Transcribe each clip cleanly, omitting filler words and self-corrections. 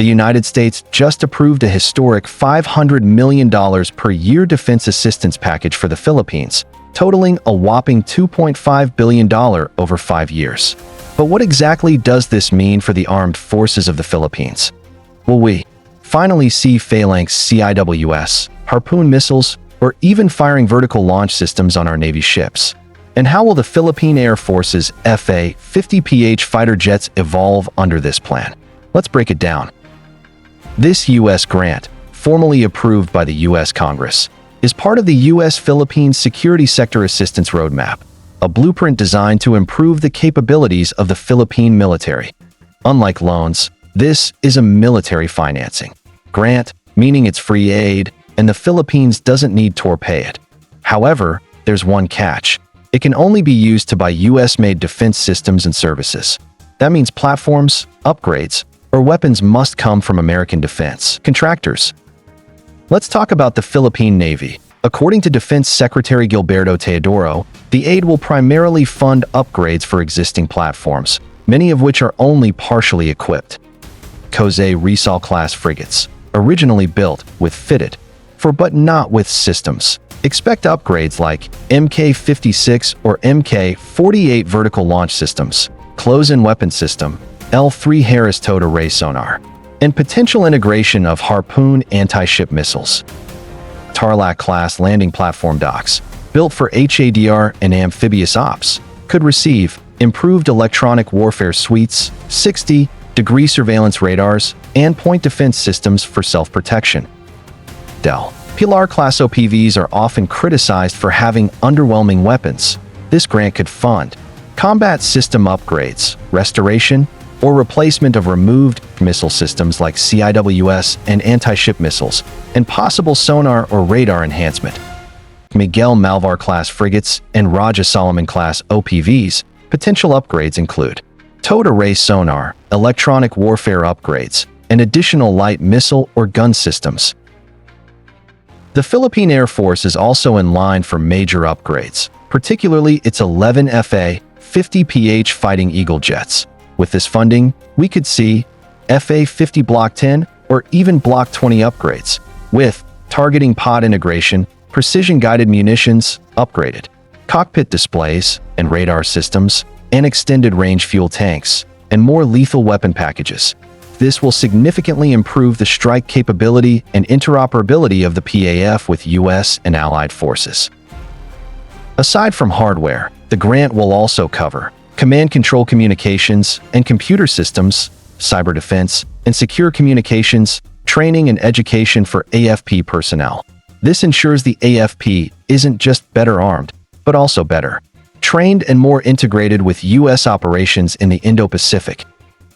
United States just approved a historic $500 million per year defense assistance package for the Philippines, totaling a whopping $2.5 billion over 5 years. But what exactly does this mean for the armed forces of the Philippines? Will we finally see Phalanx CIWS, Harpoon missiles, or even firing vertical launch systems on our Navy ships? And how will the Philippine Air Force's FA-50PH fighter jets evolve under this plan? Let's break it down. This U.S. grant, formally approved by the U.S. Congress, is part of the U.S.-Philippines Security Sector Assistance Roadmap, a blueprint designed to improve the capabilities of the Philippine military. Unlike loans, this is a military financing grant, meaning it's free aid, and the Philippines doesn't need to pay it. However, there's one catch. It can only be used to buy U.S.-made defense systems and services. That means platforms, upgrades, or weapons must come from American defense contractors. Let's talk about the Philippine Navy. According to Defense Secretary Gilberto Teodoro, the aid will primarily fund upgrades for existing platforms, many of which are only partially equipped. Rizal-class frigates, originally built with fitted for but not with systems. Expect upgrades like Mk-56 or Mk-48 vertical launch systems, close-in weapon system, L3 Harris towed array sonar, and potential integration of Harpoon anti-ship missiles. Tarlac-class landing platform docks, built for HADR and amphibious ops, could receive improved electronic warfare suites, 60-degree surveillance radars, and point defense systems for self-protection. Pilar-class OPVs are often criticized for having underwhelming weapons. This grant could fund combat system upgrades, restoration, or replacement of removed missile systems like CIWS and anti-ship missiles, and possible sonar or radar enhancement. Miguel Malvar-class frigates and Raja Soliman-class OPVs potential upgrades include towed array sonar, electronic warfare upgrades, and additional light missile or gun systems. The Philippine Air Force is also in line for major upgrades, particularly its 11 FA-50PH Fighting Eagle jets. With this funding, we could see FA-50 Block 10 or even Block 20 upgrades, with targeting pod integration, precision-guided munitions upgraded, cockpit displays and radar systems, and extended-range fuel tanks, and more lethal weapon packages. This will significantly improve the strike capability and interoperability of the PAF with U.S. and allied forces. Aside from hardware, the grant will also cover command-control communications and computer systems, cyber defense, and secure communications, training and education for AFP personnel. This ensures the AFP isn't just better armed, but also better trained and more integrated with U.S. operations in the Indo-Pacific.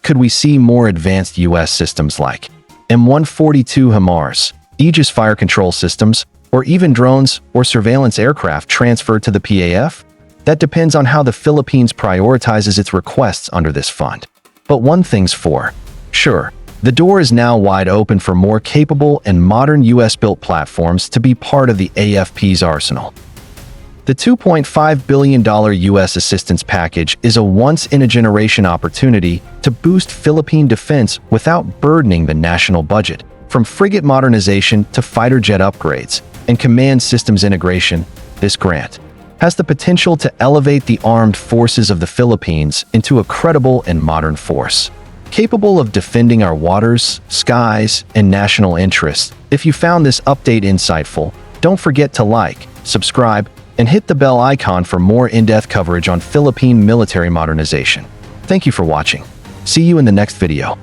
Could we see more advanced U.S. systems like M142 HIMARS, Aegis fire control systems, or even drones or surveillance aircraft transferred to the PAF? That depends on how the Philippines prioritizes its requests under this fund. But one thing's for sure, the door is now wide open for more capable and modern U.S.-built platforms to be part of the AFP's arsenal. The $2.5 billion U.S. assistance package is a once-in-a-generation opportunity to boost Philippine defense without burdening the national budget. From frigate modernization to fighter jet upgrades and command systems integration, this grant has the potential to elevate the armed forces of the Philippines into a credible and modern force, capable of defending our waters, skies, and national interests. If you found this update insightful, don't forget to like, subscribe, and hit the bell icon for more in-depth coverage on Philippine military modernization. Thank you for watching. See you in the next video.